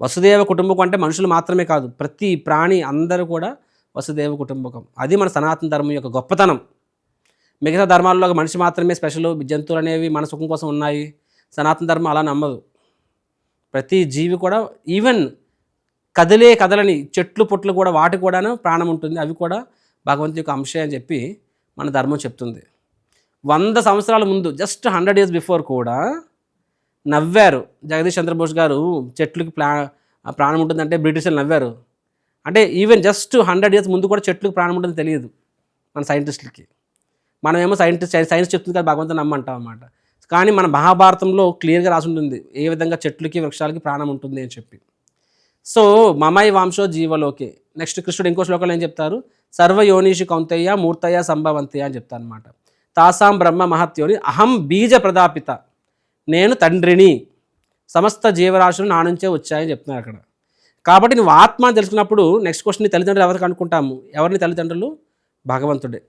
వసుదేవ కుటుంబకం అంటే మనుషులు మాత్రమే కాదు, ప్రతి ప్రాణి అందరూ కూడా వసుదేవ కుటుంబకం. అది మన సనాతన ధర్మం యొక్క గొప్పతనం. మిగతా ధర్మాల్లో మనిషి మాత్రమే స్పెషల్, జంతువులు అనేవి మన సుఖం కోసం ఉన్నాయి. సనాతన ధర్మం అలా నమ్మదు. ప్రతి జీవి కూడా, ఈవెన్ కదలని చెట్లు పుట్లు కూడా, వాటి కూడాను ప్రాణం ఉంటుంది. అవి కూడా భగవంతుని యొక్క అంశే అని చెప్పి మన ధర్మం చెప్తుంది. 100 సంవత్సరాల ముందు, జస్ట్ 100 years బిఫోర్ కూడా నవ్వారు. జగదీష్ చంద్రబోస్ గారు చెట్లకి ప్రాణం ఉంటుందంటే బ్రిటిషర్లు నవ్వారు. అంటే ఈవెన్ జస్ట్ 100 years ముందు కూడా చెట్లకు ప్రాణం ఉంటుందని తెలియదు మన సైంటిస్టులకి. మనమేమో సైన్స్ చెప్తుంది కదా, భగవంతుని నమ్మంటాం అన్నమాట. కానీ మన మహాభారతంలో క్లియర్గా రాసి ఉంటుంది ఏ విధంగా చెట్లకి వృక్షాలకి ప్రాణం ఉంటుంది అని చెప్పి. సో మమై వాంశో జీవలోకే. నెక్స్ట్ కృష్ణుడు ఇంకో శ్లోకంలో ఏం చెప్తారు, సర్వయోనిషి కౌంతయ్య మూర్తయ్య సంభవంతయ్య అని చెప్తారు అనమాట. తాసాం బ్రహ్మ మహత్యోని అహం బీజ ప్రదాపిత, నేను తండ్రిని, సమస్త జీవరాశులు నా నుంచే వచ్చాయని చెప్తున్నారు అక్కడ. కాబట్టి నువ్వు ఆత్మ అని తెలుసుకున్నప్పుడు నెక్స్ట్ క్వశ్చన్, నీ తల్లిదండ్రులు ఎవరికి అనుకుంటాము? ఎవరిని తల్లిదండ్రులు? భగవంతుడే.